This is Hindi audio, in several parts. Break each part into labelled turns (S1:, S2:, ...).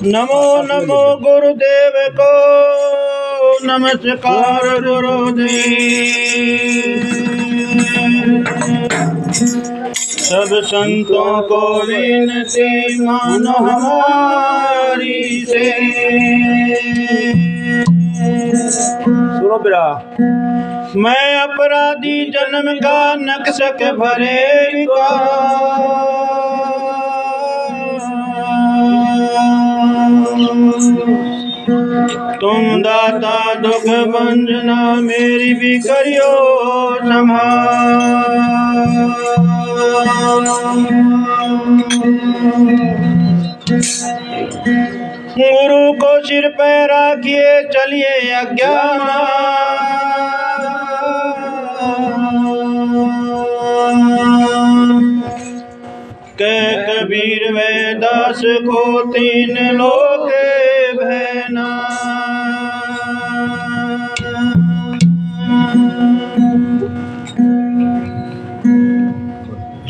S1: नमो नमो गुरुदेव को नमस्कार गुरुदेव। सब संतों को विनती मानो हमारी से। सुनो बिरा, मैं अपराधी जन्म का नक्शक भरे का, तुम दाता दुख भंजना मेरी भी करियो संभाल। गुरु को सिर पे रखिए चलिए अज्ञान, के कबीर वेदास को तीन लोग भैना।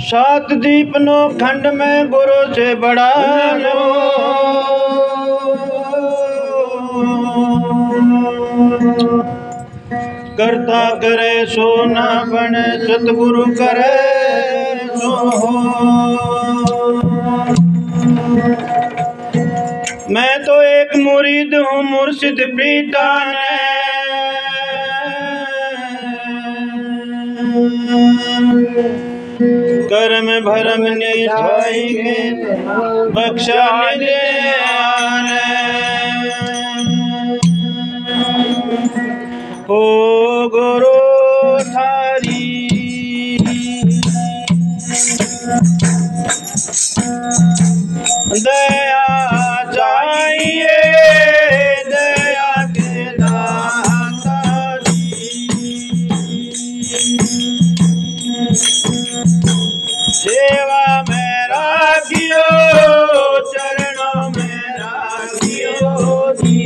S1: सात दीप नो खंड में गुरु से बड़ा लो, करता करे सो ना बने सतगुरु करे सो। मैं तो एक मुरीद हूँ मुर्शिद प्रीता ने, कर्म भरम निठाएंगे बख्शा दे ओ गुरु थारी। दया चाहिए दया के दाता जी, सेवा में राखियो चरणों में राखियो जी।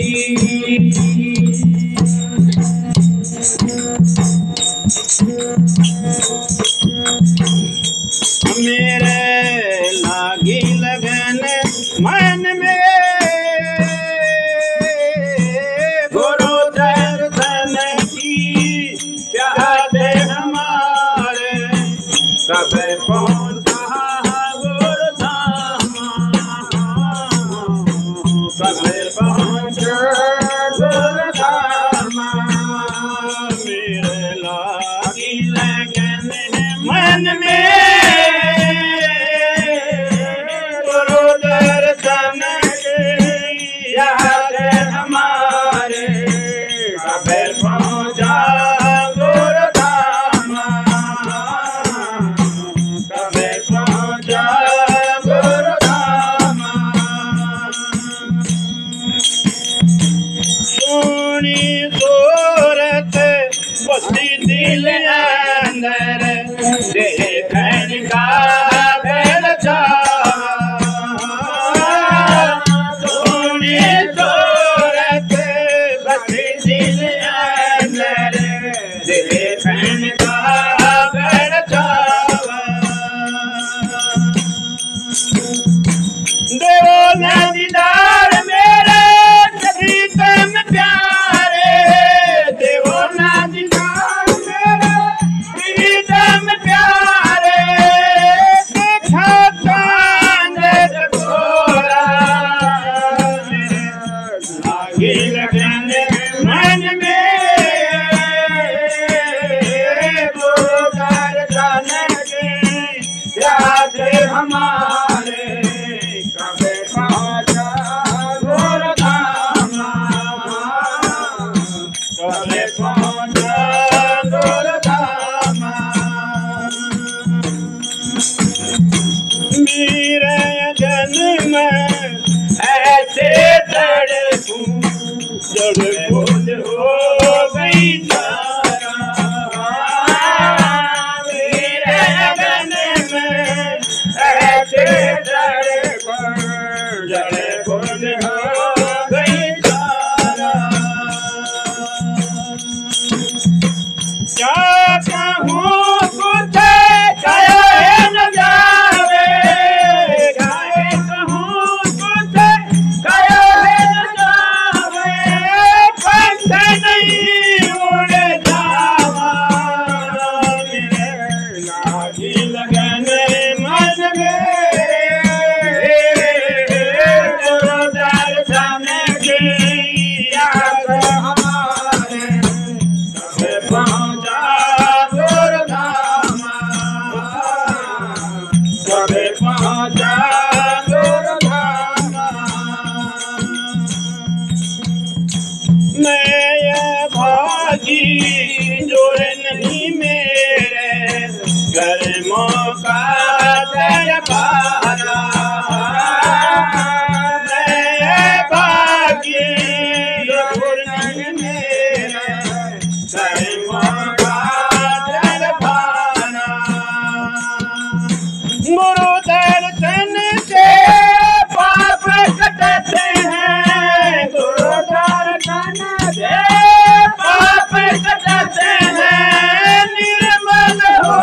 S1: मेरे लागी लगन मन में गुरु दर्शन की प्यासे हमारे, कब पहुँचा गुरु धाम, कब पहुँचा गुरु धाम। मेरे लागी लगन मन में गुरु दर्शन की याद हमारे, कब पहुँचा गुरु धाम, कब पहुँचा गुरु धाम। सोनी सूरत बसी दिल अंदर, देखन का दिल सोनी सूरत बसी दिल अंदर, देखन का दिल देवो ना दीदार मेरे कभी तुम प्यारे, देवो ना दीदार मेरे कभी तुम प्यारे। देखा चांद गोरा लागी लगन मन में गुरु दर्शन की याद हमारे, कब पहुँचा गुरु धाम, कब पहुँचा गुरु धाम। मेरे जन में ऐसे तड़पूं जड़ हो गई तारा, मेरे जन में ऐसे तड़पूं जड़ हो गई तारा। क्या कहूँ कुछ कहे न जावे, लागी लगन मन गुरु दर्शन की याद हमारे सब पहुँचा गुरुधाम सब पहुँचा गुरुधाम। मैं ये भागी जो नहीं मेरे घर मौका दरबारा मैं भागी जो नहीं मेरे घर मौका दरबारा। गुरु दर्शन से पाप कटते हैं गुरु दर्शन से पाप कटते हैं निर्मल हो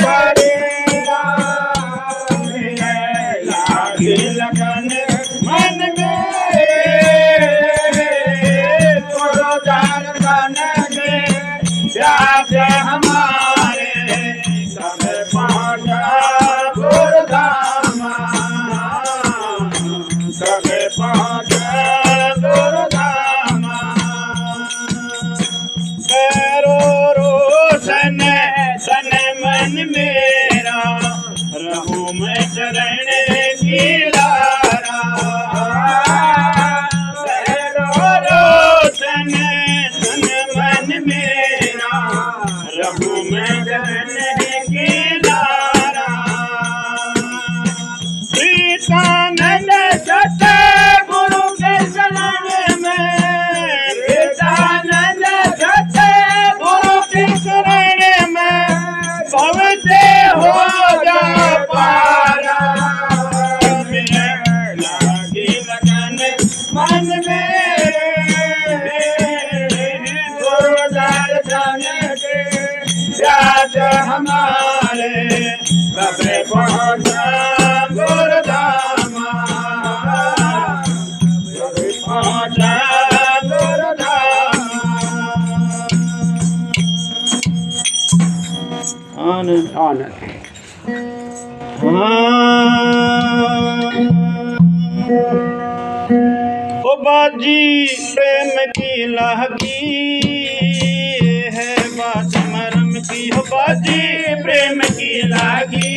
S1: पड़ेगा लागी लगन मन में गुरु दर्शन के प्यास हमारे सब पहुँचा गुरुधाम सब पहुँचा गुरुधाम। करो रोशन तन मन मेरा रहूं मैं चरण की लारा करो रोशन तन मन मेरा रहूं मैं चरण की लारा। प्रीतानंद सत गुरु के शरण में प्रीतानंद सत गुरु के शरण में भव से हो जा पारा। लागी लगन मन में गुरु दर्शन के याद हमारे सब पहुँचा गुरुधाम सब पहुँचा गुरुधाम। आनंद आनंद ओ बाजी प्रेम की लागी है बात मरम की हो बाजी प्रेम की लागी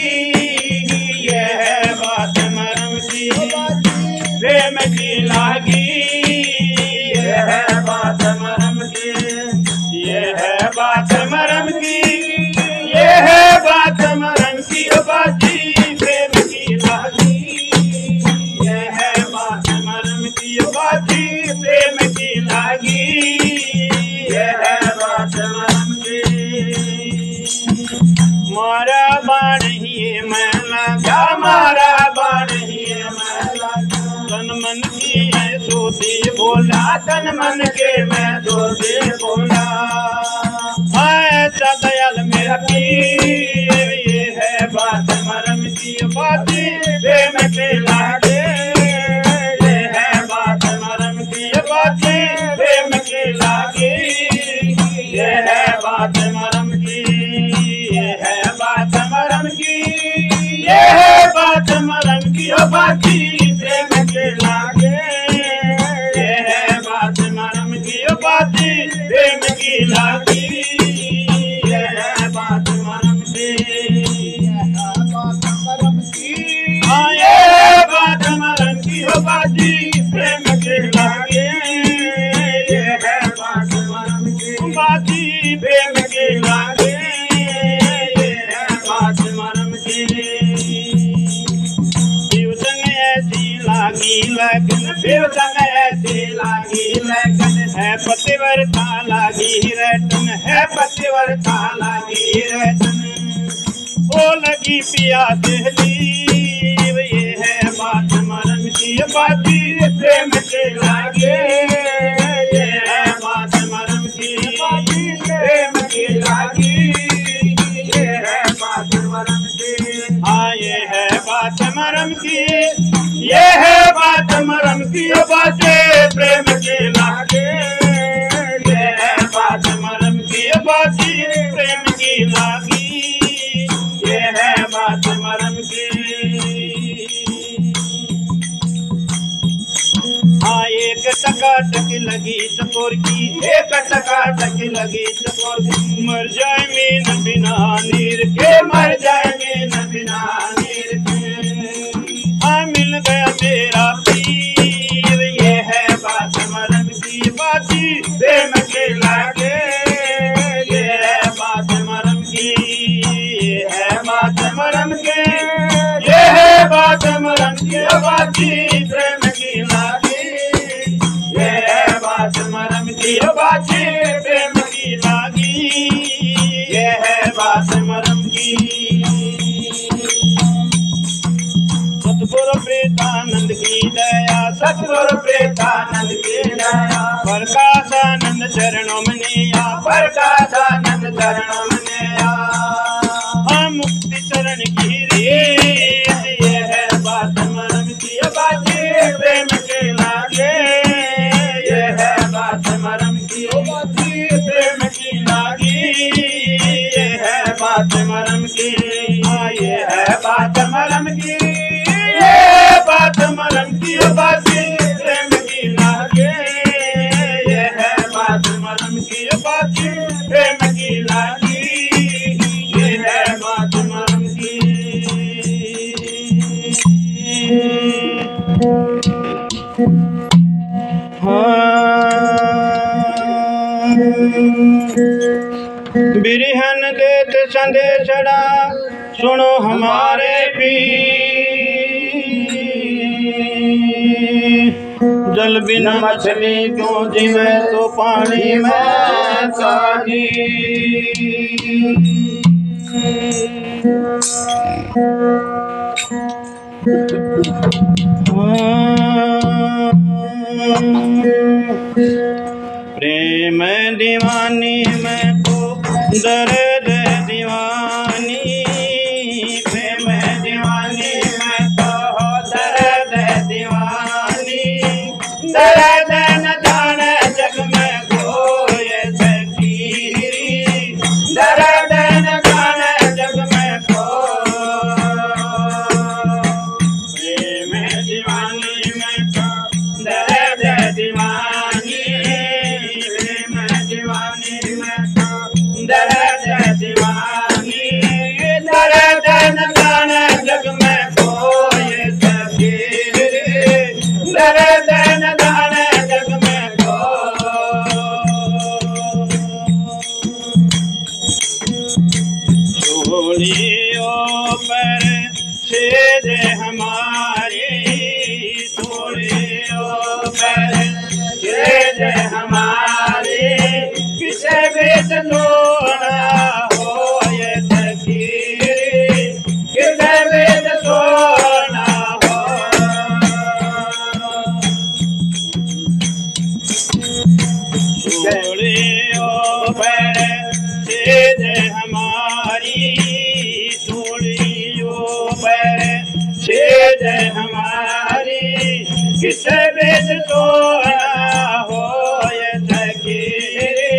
S1: ये है बात मरम की हो बाजी प्रेम की लागी ये है बात मरम की ये है बात मरम की ये है बात मरम की हो बाजी प्रेम की लागी ये है बात मरम की हो बाजी प्रेम की लागी ये है बात मरम की। मारा बाण ही मैं लगा मारा बाण ही मैं लगा तन मन की है सोती बोला तन मन के मैं सोती बोला ऐसा दयाल मेरा पीर ये है बात मरम की बाती प्रेम के लागे ये है बात मरम की बाती प्रेम के लागे ये है बात मरम की ये है बात मरम की ये है बात मरम की बाती प्रेम के लागे ये है बात मरम की बाती प्रेम की लागी ये है बात मरम की हाँ ये है बात मरम की बाती प्रेम के लागे ये है बात मरम की बाती प्रेम के लागे ये है बात मरम की। शिव संग ऐसी लागी लगन शिव संग ऐसी लागी लगन है पतिव्रता लागी रतन है पतिव्रता लागी रतन ओ लगी पिया दहलीब ये है बात मरम की बाती प्रेम के लागे ये है बात मरम की बाती प्रेम के लागी ये है बात मरम की हाँ ये है बात मरम की ये है बात मरम की बातें प्रेम के लागे ये है बात मरम की बातें प्रेम की लागी बात मरम की। हाँ एक टकाटक लगी चकोर की, एक टकाटक लगी चकोर की। मर जाए मीन बिना नीर के, मर जाए मीन बिना नीर के। हाँ मिल गया मेरा पीर, ये है बात मरम की। बाजी प्रेम के लागे, ये है बात मरम की। ये है बात मरम के, ये है बात मरम की। बाजी प्रेम की लागे, मरम की बाजी प्रेम की लागी, ये है बात मरम की। सतगुरु प्रेतानंद की दया, सतगुरु प्रेतानंद की दया। प्रकाशानंद चरणों में नया, प्रकाशानंद चरणों में नया। हम मुक्ति चरण की रीत, ये है बात मरम की। बाजी प्रेम के लागे, ये है बात मरम की। बाजी प्रेम की लागी, ये है बात मरम की। ये है बात मरम की, ये बात मरम की। बाजी प्रेम की लागे, ये है बात मरम की। बाजी प्रेम की लागी, ये है बात मरम की। बिरहन देत संदेशड़ा, सुनो हमारे पीर। जल बिना मछली क्यों जीवे, तो पानी में साजी। प्रेम दीवानी में तो दर्द दीवानी, प्रेम दीवानी में तो दर्द दीवानी। दर्द न जाने जग में कोई फकीरी, दर्द न जाने जग में कोई। प्रेम दीवानी में तो दर्द दीवानी, प्रेम दीवानी में तो दर्द दीवानी। दर्द न जाने जग में कोई फकीरी, दर्द न जाने जग में कोई। छोड़ियो पर सेज हमारी, छोड़ियो पर सेज हमारी। किसे बेच सोना हो ये फकीरी, किसे बेच सोना हो। छोड़ियो पर सेज हमारी, छोड़ियो पर सेज हमारी। किसे बेच सोना हो ये फकीरी,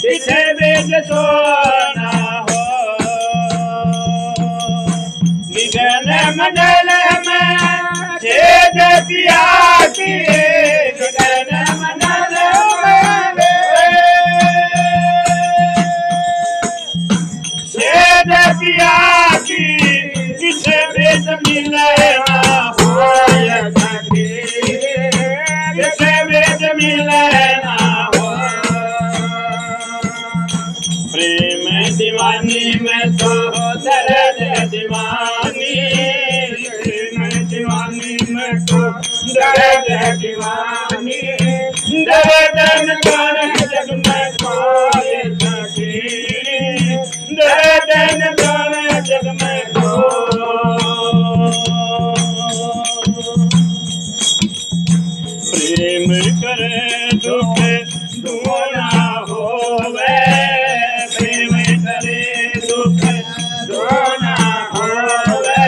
S1: किसे बेच सोना हो। विगन मंडल में सेज पिया की, विगन मंडल में सेज पिया की। किसे बेच मिले ना हो ये फकीरी, किसे बेच मिले ना हो। प्रेम दीवानी में तो दर्द दीवानी, प्रेम दीवानी में तो दर्द दीवानी। दर्द न जाने जग में कोई फकीरी, दर्द न जाने जग में कोई। प्रेम करे दुख दूना होवे, प्रेम करे दुख दूना होवे।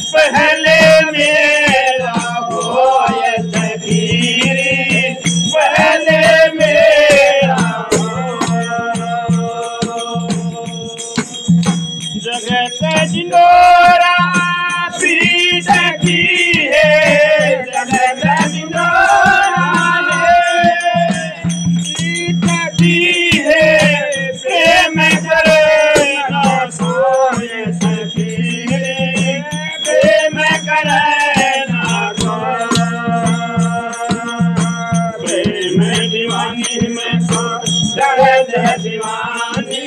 S1: पहले मेरा हो ये फकीरी, पहले मेरा हो। जगत ढिंढोरा पीठ की है, जगत ढिंढोरा पीठ की है, प्रेम करे ना सोए सखी, प्रेम करे ना सोए, प्रेम दीवानी में तो दर्द दीवानी,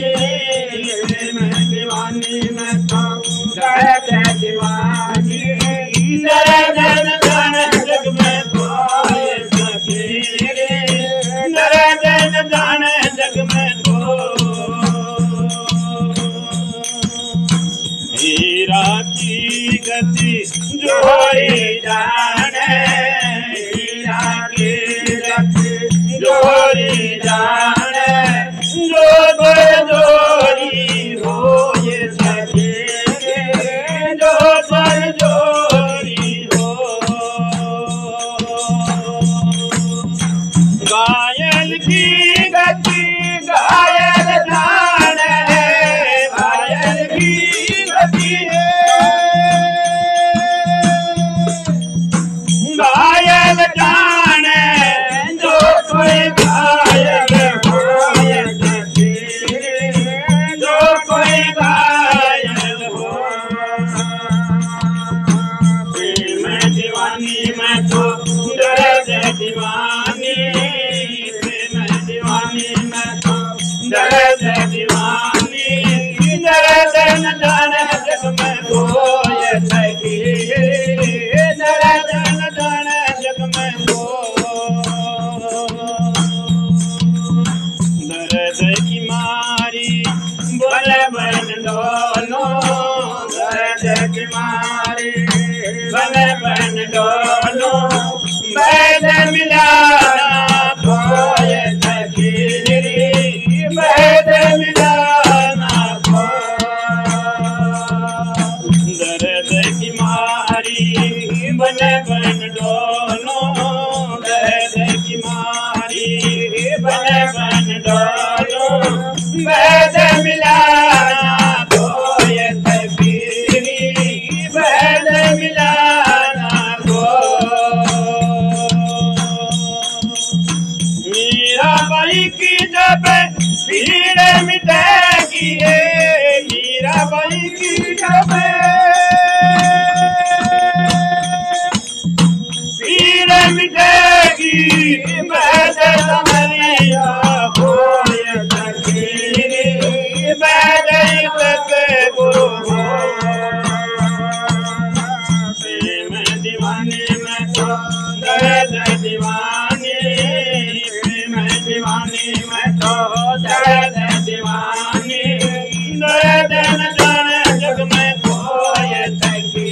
S1: प्रेम दीवानी में तो दर्द दीवानी, दर्द जान जग में कोई सखी, दर्द जान जग में को, हीरा की गति जोड़ी जाने, हीरा की गति जोड़ी जाने, जो जोड़ी हो ये सखी, जो जोड़ी हो, घायल की गति घायल जाने, घायल की गति घायल जाने, जो कोई घायल हो ये सखी, जो कोई घायल हो, प्रेम दीवानी में तो दर्द दीवानी, प्रेम दीवानी में तो दर्द दीवानी, दर्द न जाने जग में कोई सखी, दर्द न जाने जग में दर्द की मारी बल बन दोनों, दर्द की मारी बल बन दोनों, बैद मिलाना कोई सखी, बैद मिलाना को, दर्द की मारी बल बन दोनों, दर्द की मारी बल बन दोनों, बैद मिलाना कोई सखी, बैद मिलाना को, मीराबाई की जब पीड़ मिटेगी, मीराबाई की जब पीड़ मिटेगी, बैद समरिया होय सखी, बैद तक गुरु हो, प्रेम दीवानी में तो दर्द दीवानी, प्रेम दीवानी में तो दर्द दीवानी, दर्द न जाने जग में कोई सखी,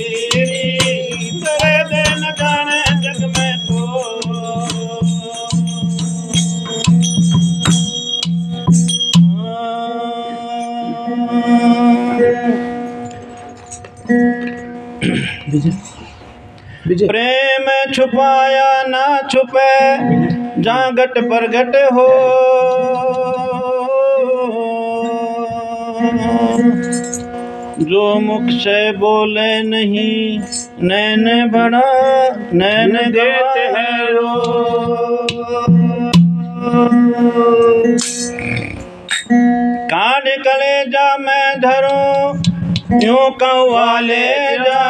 S1: दर्द न जाने जग में प्रेम छुपाया ना छुपे, जहाँ घट प्रगट हो, जो मुख से बोले नहीं, नैन बड़ा नैन देते हैं रो, काट कलेजा में धरो, यूं कौवा ले जा,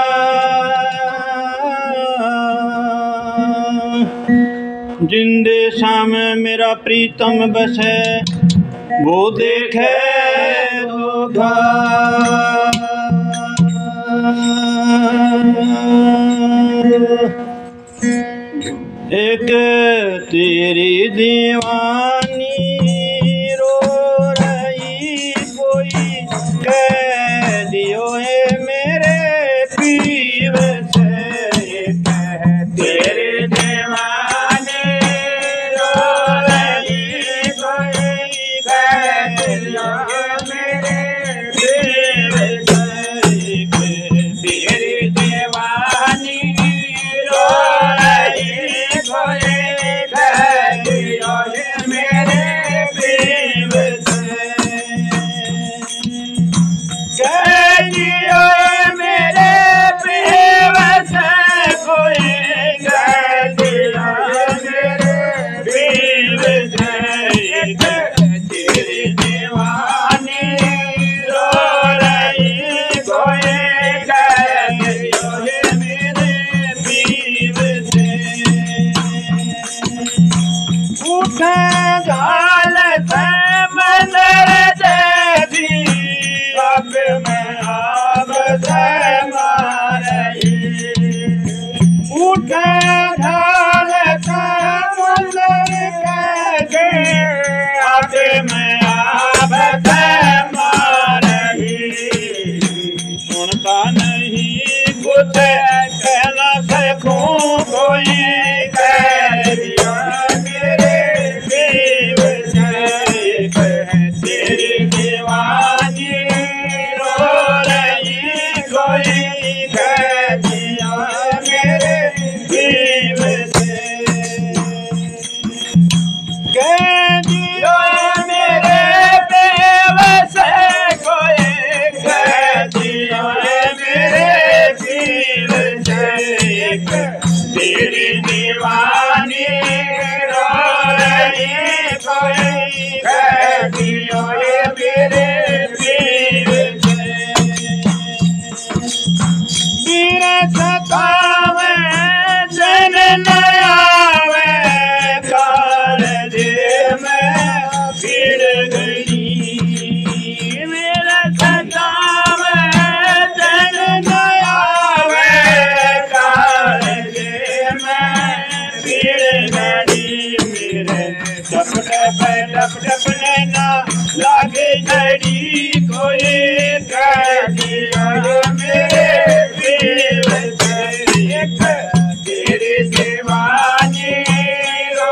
S1: जिंदे सामने मेरा प्रीतम बसे, वो देखे होगा, एक तेरी दीवानी रो रही, कोई कह दियो ये मेरे पीर से, तेरे दीवानी रो रही, कोई कह दियो मेरे पीर से, तेरी दीवानी रो रही, कोई कह दियो पूछ कहना सकूं कोई कैदिया मेरे पीव से तेरी दीवानी रो रही कोई कैदिया मेरे पीव से कैदिया मेरे पीव से कोई कैदिया मेरे पीव से तेरी दीवानी रो रही कोई कैदिया मेरे पीव से वीर सतावे जन न आवे काल दे में भीड़ गई वीर सतावे जन न आवे काल दे में भीड़ गई मेरे टप टप नैना लागे जड़ी कोई कैदिया मेरे पीव से तेरी दीवानी रो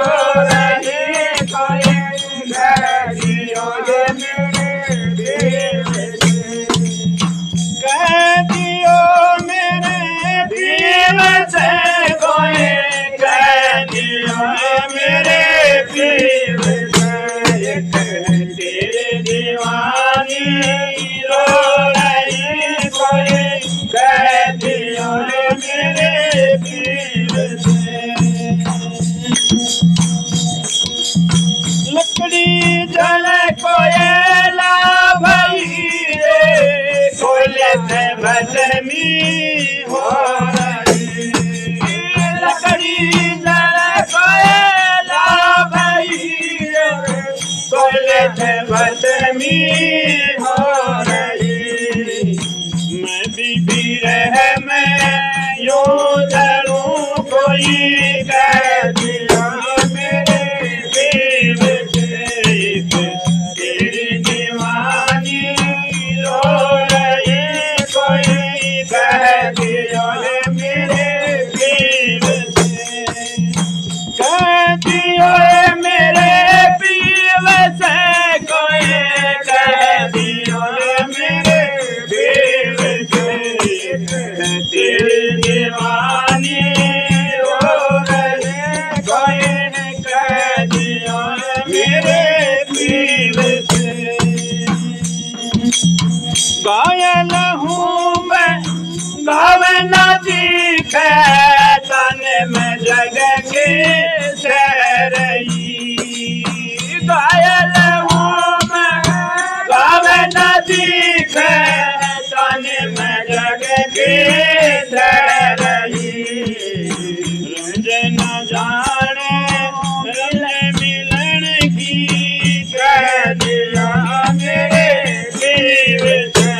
S1: रही कोई कैदिया मेरे पीव से कैदिया मेरे पीव से कोई कैदिया मेरे पीव से तेरी दीवानी रो रही कोई कैदिया मेरे पीव से लकड़ी जले कोयला भई रे कोयले से बदमी हो रही लकड़ी जले कोयला भई रे कोयले से बदमी हो रही मैं भी रह मैं यूं धरूं कोई कैदिया मेरे पीव से तेरी दीवानी रो रही कोई कैदिया मेरे पीव से कैदिया मेरे पीव से कोई कैदिया मेरे पीव से तेरी दीवानी रो रही कोई कैदिया मेरे पीव से घायल हूँ मैं गावे न दिखे तने में जग के सह रही घायल हूँ मैं गावे न दिखे तने में जग के सह रही रंजन जाने रंज मिलन की कैदिया मेरे पीव से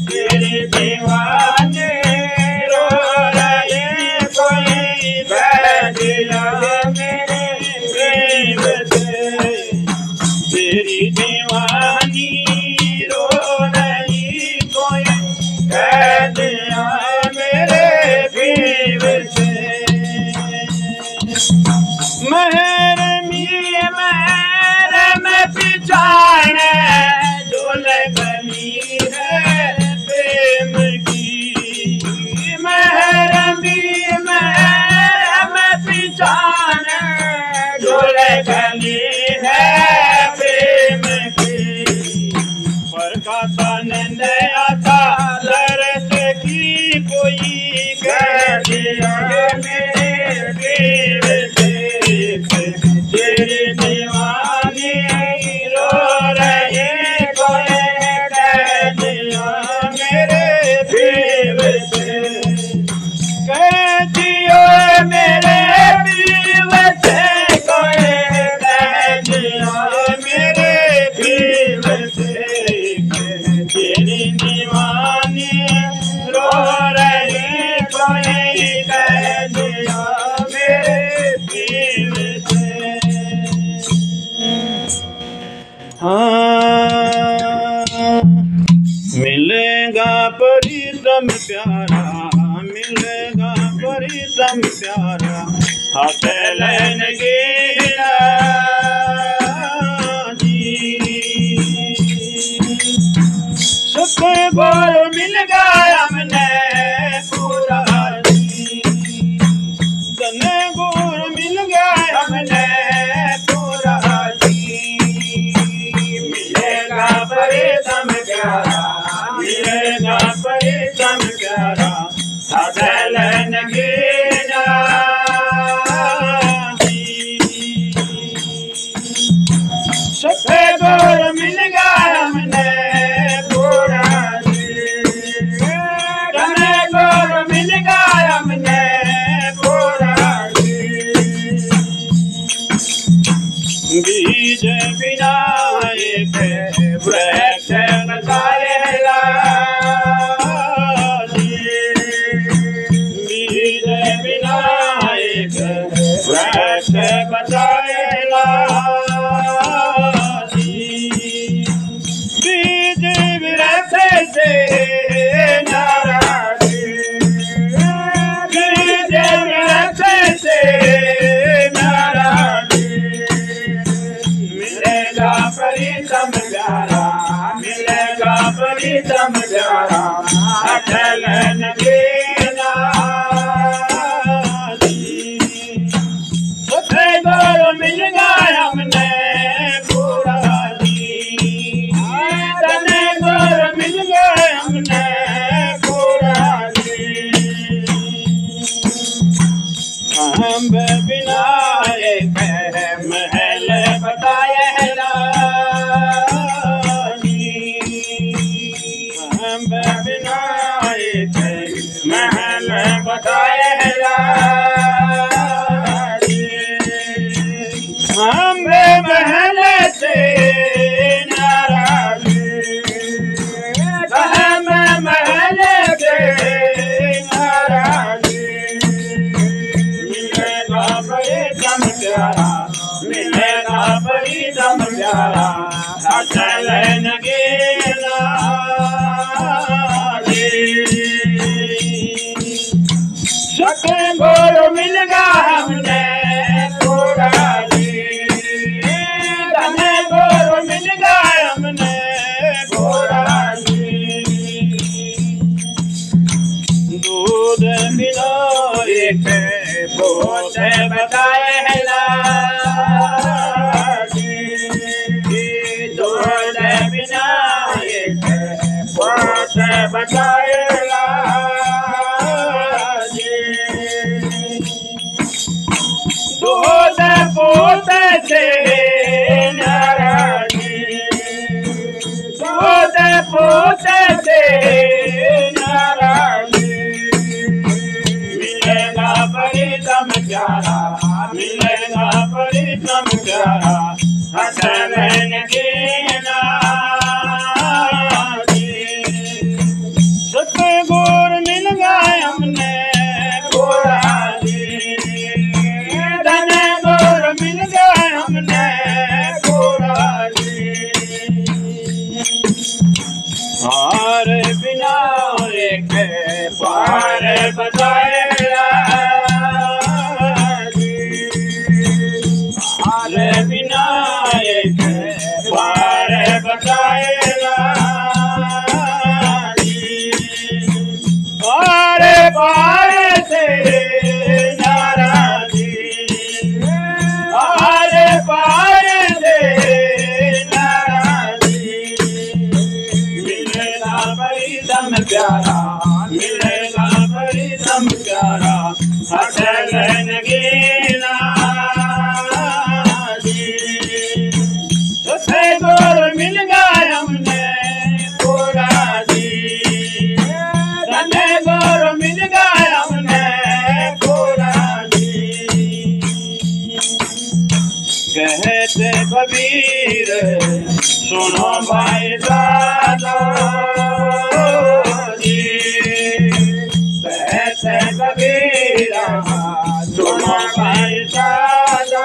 S1: तेरी दीवानी रो रही कोई कैदिया मेरे पीव से तेरी दीवानी रो रही कोई कैदिया मेरे पीव से में पिछाने डोल गली है प्रेम की महरमी में पिछाने डोल गली है प्रेम की पर का नंद आता लरस की कोई कैदिया मेरे पीव से तेरी दीवानी रो रही कोई कैदिया मेरे पीव से कैदिया मेरे पीव से कोई कैदिया मेरे पीव से तेरी दीवानी रो रही कोई कैदिया मेरे पीव से हाँ मिलेगा परिश्रम प्यारा मिलेगा प्रीतम प्यारा हाथ लेन गेला सुख बोल मिल गया हमने पूरा धन गुर मिल गया हमने पूरा मिलेगा प्रीतम प्यारा मिलेगा प्रीतम प्यारा हाथ लेन गेला सुख बोल मिल गया हमने बीज विनायक वृक्ष बताएगा बीज विनायक वृक्ष बताएगा बीज वृक्ष से नाराज बीज वृक्ष से प्रीतम प्यारा मिलेगा प्रीतम प्यारा हाथ लेन गेला सुख बोल मिल गया हमने पूरा धन गुर मिल गया हमने पूरा हम विनायक महल बताए विनायक महल बताएगा हम महल से नाराज हम महल के नाराज मिलेगा प्रीतम प्यारा मिलेगा प्रीतम प्यारा हाथ लेन गेला सुख बोल मिल गया हमने पूरा धन बोल मिल गया हमने पूरा दूध मिलो एक पोत बताएगा दूध बिना एक पोत बताएगा दूध पोत से नाराज दूध पोत से नाराज मिलेगा प्रीतम प्यारा मिलेगा प्रीतम प्यारा हाथ लेन गेला सुख गुर मिल गया हमने पूरा धन गुर मिल गया हमने पूरा हार विनायक पार बताएगा हार विनायक पार बताएगा पार पार से नाराज पार पार से नाराज मिलेगा प्रीतम प्यारा मिलेगा प्रीतम प्यारा हाथ लेन गेला सुख बोल मिल गया हमने पूरा धन गुर मिल गया हमने पूरा कहते कबीर सुनो भाई साधो कहते कबीर सुनो भाई साधो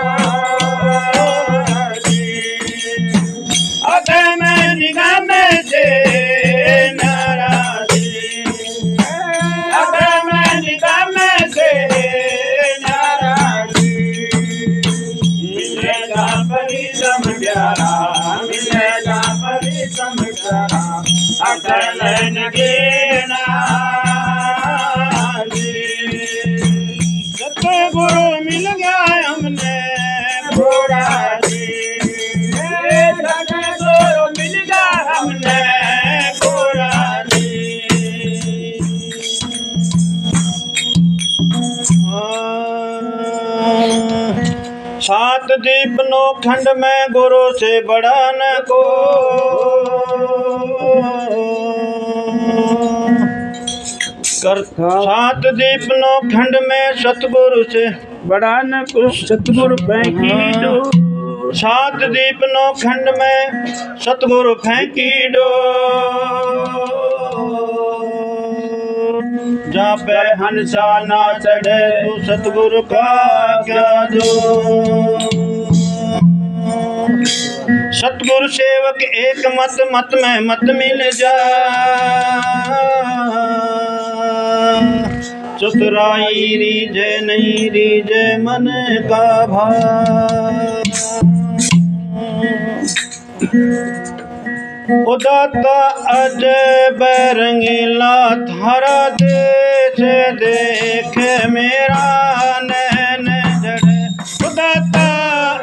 S1: अगर मैं निगम से नाराज अगर मैं सात दीप नो खंड में गुरु से बड़ा न को सात दीप नो खंड में सतगुरु से
S2: बड़ा न को सतगुरु फेंकी डो।
S1: सात दीप नो खंड में सतगुरु फेंकी डो। जहाँ पे हंसा ना चढ़े तू सतगुरु का क्या दो। सतगुरु सेवक एक मत मत में मत मिल जा। चतुराई रीझे नहीं रीझे मन का भाव। उदाता अजय बैरंगीला थारा देश देख मेरा नैन जड़े। उदाता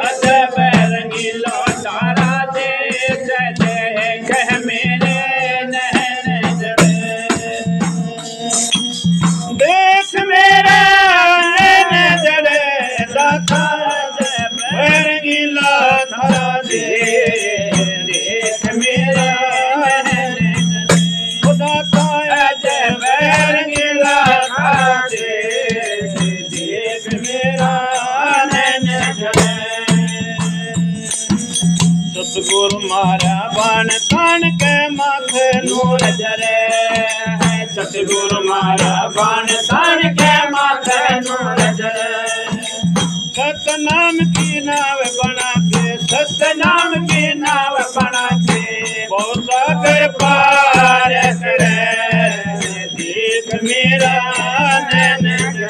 S2: अजय बैरंगीला थारा देश देख मेरे नैन जड़े।
S1: देख मेरा नैन जड़े। दाता अजय बैरंगीला थारा देश सतगुरु मारा बाण तान के माथे नूर जरे।
S2: सतगुरु मारा बाण तान के माथे नूर जरे।
S1: सतनाम की नाव बना के
S2: सतनाम की नाव बना के
S1: बहुत सागर पार करे।
S2: देख मेरा नैन जरे।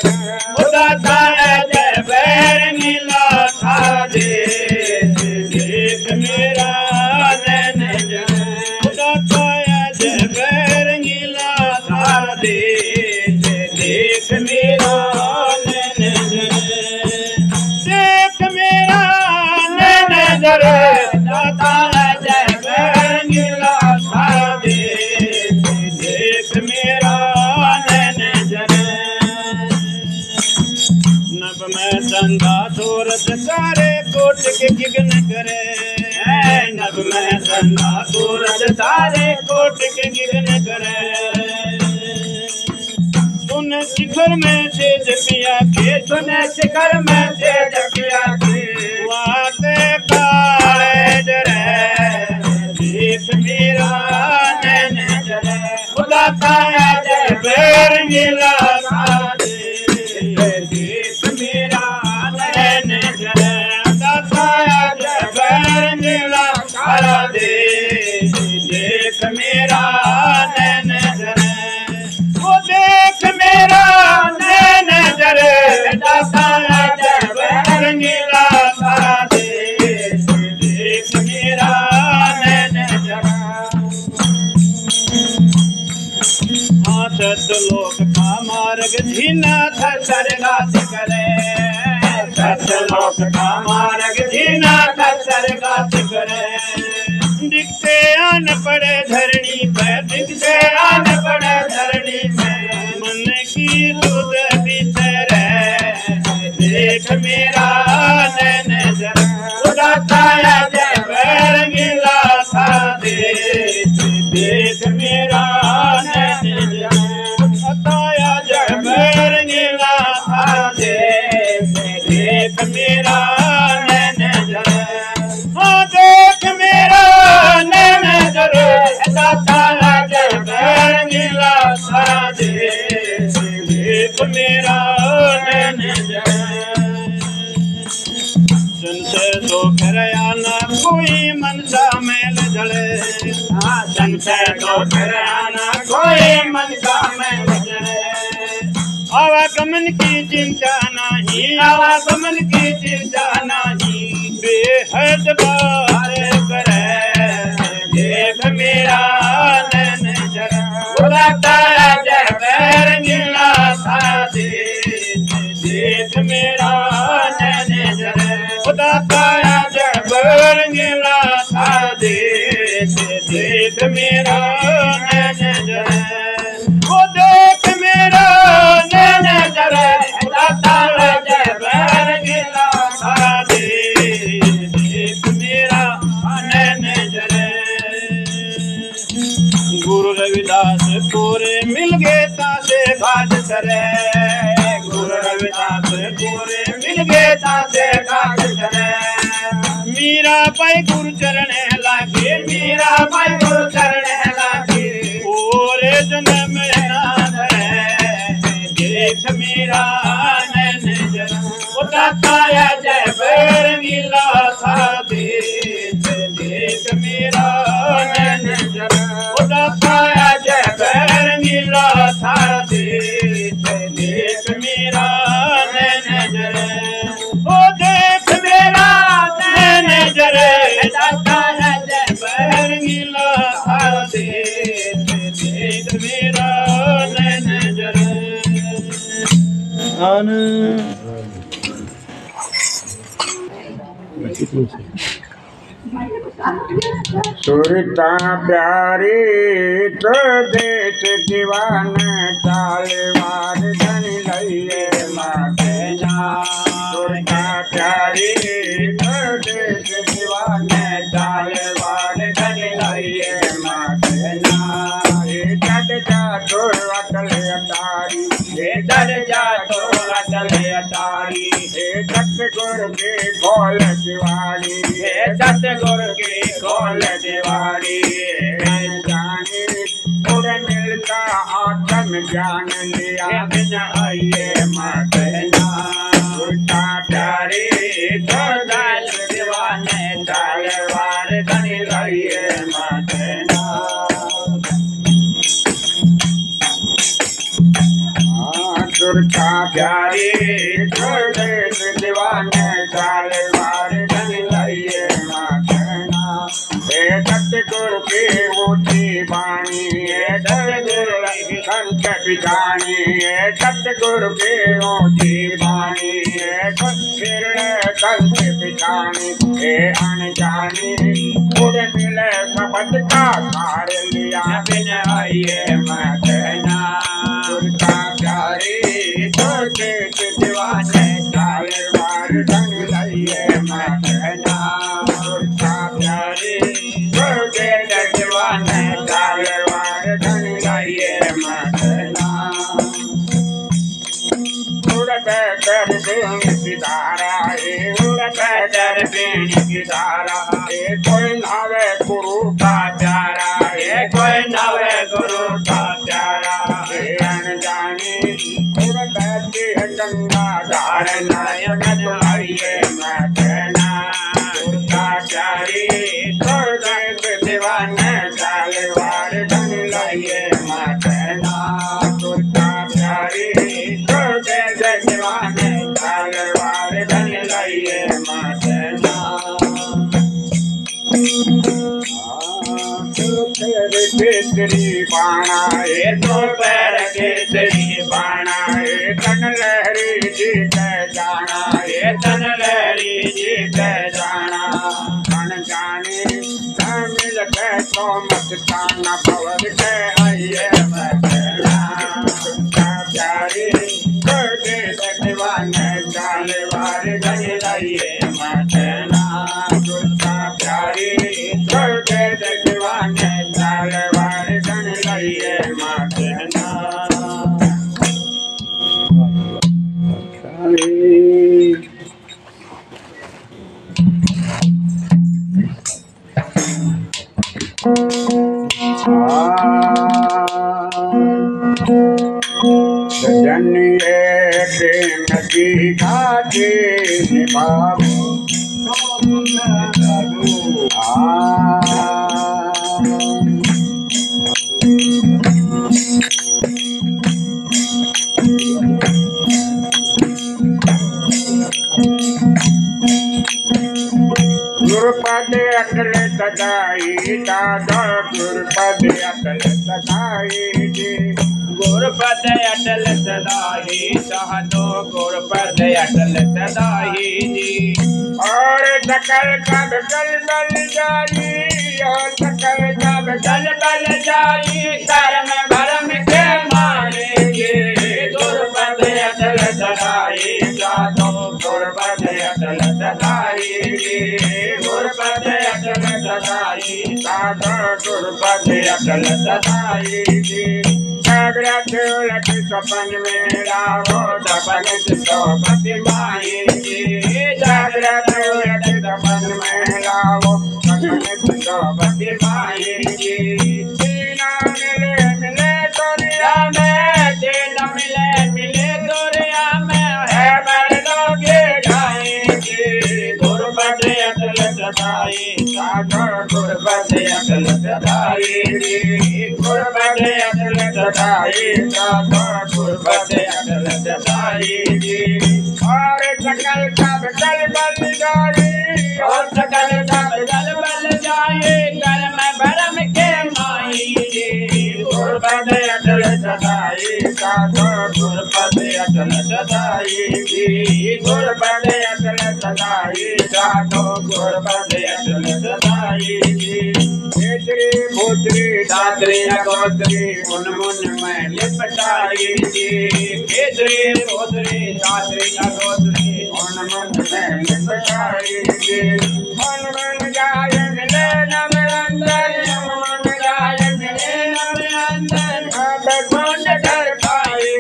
S2: उदाता अजय बैरंगीला थारा देश देख मेरा नैन जरे।
S1: उदाता अजय बैरंगीला थारा देश
S2: देख मेरा नैन जरे।
S1: देख मेरा नैन जरे।
S2: दाता अजय बैरंगीला थारा देश देख मेरा नैन जरे।
S1: नभ में चंदा सूरज सारे कोट के गिगन करे।
S2: नभ में चंदा सूरज सारे कोट के गिगन करे।
S1: सुन शिखर में से जपिया के
S2: सुने शिखर में से जपिया के
S1: वाते काले डरे।
S2: देख मेरा नैन जरे। उदाता अजय बैरंगीला थारा देश देख मेरा नैन जरे। दाता अजय बैरंगीला थारा देश देख मेरा नैन जरे।
S1: वो देख मेरा नैन जरे।
S2: दाता अजय बैरंगीला थारा देश देख मेरा नैन जरे।
S1: हाँ सतलोक का मार्ग झीना
S2: थर गात करे। सतलोक का मार्ग जीना थर गात करे।
S1: दिखते आन पड़े धरणी पे
S2: दिखते आन पड़े धरणी में
S1: मन की सुध भीतर
S2: देख मेरा नैन जरे। उदाता अजय बैरंगीला थारा देश देख मेरा नैन जरे।
S1: उदाता अजय बैरंगीला
S2: थारा देश देख मेरा नैन जरे।
S1: हाँ देख मेरा
S2: नैन जरे। दाता अजय बैरंगीला थारा देश देख मेरा नैन जरे।
S1: संशय तो फिर आना कोई मनसा मेल जड़े।
S2: संशय तो फिर आना कोई मन का मैल जड़े।
S1: आवागमन की चिंता नहीं।
S2: आवागमन की चिंता नहीं।
S1: बेहद बार करे।
S2: देख मेरा नैन जरे। उदाता अजय बैरंगीला थारा देश देख मेरा नैन जरे। उदाता अजय बैरंगीला थारा देश देख मेरा नैन जरे।
S1: वो देख मेरा
S2: नैन जरे। दाता अजय बैरंगीला थारा देश काज करे गुरु रविदास पूरे मिल गए तासे काज करे
S1: मीरा पाई गुरु चरण लागे
S2: मीरा भाई गुरु चरण लागे
S1: और जन्म नाथ
S2: देख मेरा नैन जन उताया जय बैरंगीला था देख मेरा नैन जन उताया जय बैरंगीला था देख मेरा नैन जन
S1: ओ देख
S2: मेरा नैन जन उताया जय बैरंगीला था देख मेरा नैन जन
S3: सुरता प्यारी तो देश दीवान चालवार धन लइए मातेना सुरता प्यारी तो देश दीवान चालवार धन लइए मातेना डट जा तो अटल अटारी
S2: डर जा तो अटल अटारी
S3: सतगुरु के खोल दिवाली
S2: सतगुरु के खोल दिवाली
S3: जाने पूरा मिलता आत्म ज्ञान लिया
S2: बिन आइए मातना
S3: उल्टा
S2: प्यारे तो दाल दीवाने तालवार धन लाइए मातना
S3: सुरता
S2: प्यारे
S3: तो देश दीवाने चालवार धन लाइए मातना सतगुरु की ऊंची बाणी सतगुरु संत पिछानी सतगुरु की ऊंची बाणी संत पिछानी अनजानी पूरे मिले शब्द का सार लिया
S2: बिन आइए मातना
S3: सुरता प्यारी तो देश दीवाने चालवार धन लाइए मातना सुरता प्यारी तो देश दीवाने चालवार धन लाइए मातना उड़त कर सितारा उड़त कर की धारा कोई नावे गुरु का प्यारा
S2: कोई नवे गुरु का प्यारा
S3: अनजानी उड़त गंगा धारण
S2: नायक आइए मातना
S3: सुरता प्यारी तो देश दीवाने चालवार धन लाइए मातना सुरता प्यारी तो देश दीवाने चालवार धन लाइए मातना केसरी बाणा
S2: तो पैर केसरी बाणा
S3: तन लहरी जी के जाना
S2: तन लहरी जी के जाना
S3: अन जाने मिल के तो मत जाना पवर के आइए मतना प्यारी देश दीवाने चालवार धन लाइए मातना सुरता प्यारी देश दीवाने चालवार धन लाइए मातना सजनिए प्रेम की घाटी निभाओ गुरुपद अटल सदाई दादा गुरुपद अटल सदाई जी
S2: गुरुपद अटल सदाई चाहतो गुरुपद अटल सदाई जी
S3: और सकल कब कल बल जाई और सकल कब
S2: चल बल जाई कर्म भरम के मारेंगे गुरुपद अटल सदाई चाहतो गुरुपद अटल सदाई गुरुपद अटल सदाई
S3: दादा गुरुपद
S2: अटल सदाई
S3: जागृत लट सपन में रावो सपन सोपति माई जागृत हुए सपन में रावो सपन सोपति माई दीना मिले मिले तोरिया में दीना मिले मिले तोरिया में है मर्दों के गाएंगे गुरबत अकल सदाई सागर गुरबत अकल सदाई गुरबत अकल सदाई सागर गुरबत अकल सदाई और सकल सब जल बल जाए और सकल सब जल बल जाए कर में भरम के माई गुरबत अकल सदाई सागर गुरबत अकल सदाई गुरबत अकल सदाई सागर गुरबत अकल सदाई केसरी भूतरी दात्री अगोत्री मुन मुन में लिपटाई केसरी भूतरी दात्री अगोत्री मुन मुन में लिपटाई मन मन जाय मिले नम अंदर मन जाय मिले नम अंदर अब कौन डर पाए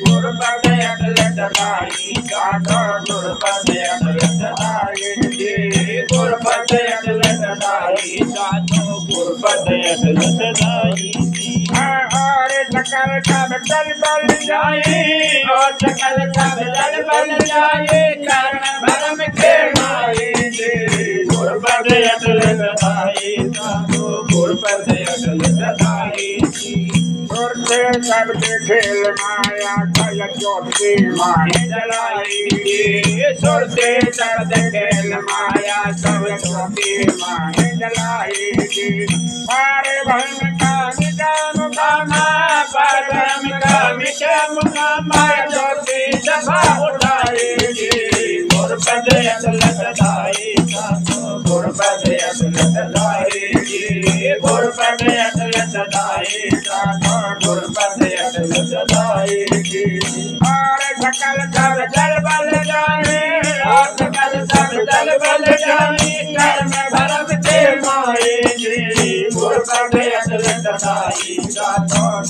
S3: गुरबत अकल सदाई सागर गुरबत अकल सदाई गुरबत अकल सदाई साधो गुरबत अकल सदाई और सकल सब जल बल जाए और सकल सब जल बल जाए कारण भरम के माए गुरबत अकल सदाई साधो गुरबत अकल सदाई सुरते सबके खेल माया कल ज्योति माए जलाई सुरते सबके खेल माया सब ज्योति माए जलाई पारे भन का निजाम कामा पार भरम का मिशम कामा ज्योति सभा उठाए गुरबत अकल सदाई गुरबत अकल सदाई गुरबत अकल सदाई गुरबत अकल सदाई और सकल सब जल बल जाए और सकल सब जल बल जाए कर में भरम के माए गुरबत अकल सदाई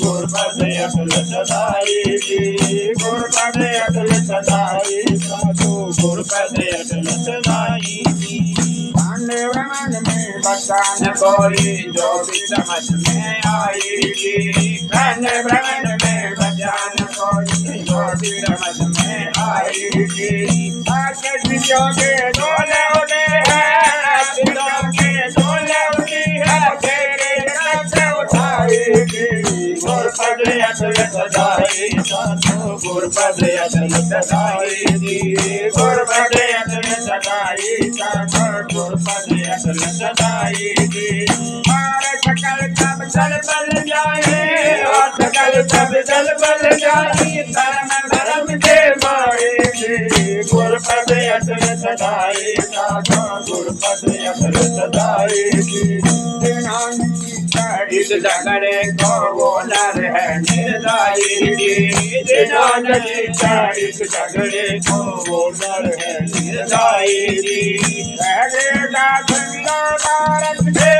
S3: गुरबत अकल सदाई गुरबत अकल सदाई गुरबत अकल सदाई ब्रह्मांड में बचान कोई जो भी समझ में आई धन ब्रह्मांड में बचान कोई जो भी समझ में आई सिद्धों के डोले उठे हैं सिद्धों के डोले उठी है तेरे कब्जे उठाई गुरबत अकल सदाई गुरबत अकल सदाई गुरबत अकल सदाई गुरबत अकल सदाई और सकल सब जल बल जाए और सकल सब जल बल जाए कर्म भरम के माए गुरबत अकल सदाई गुरबत अकल सदाई इस झगड़े को वो नर है निर्दयी इस झगड़े को वो नर है निर्दयी भारत से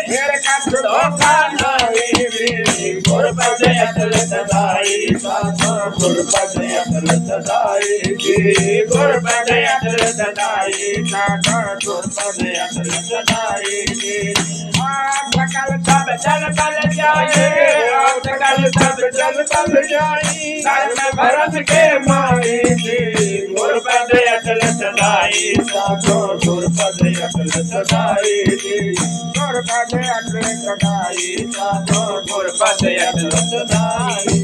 S3: मेरे का धोखा नहीं गुरबत अकल सदाई गुरबत अकल सदाई गुरबत अकल सदाई गुरबत अकल सदाई सकल सब जल बल जाए सकल सब जल बल जाए कर्म भरम के माए गुरबत अकल सदाई गुरबत अकल सदाई गुरबत अकल सदाई गुरबत अकल सदाई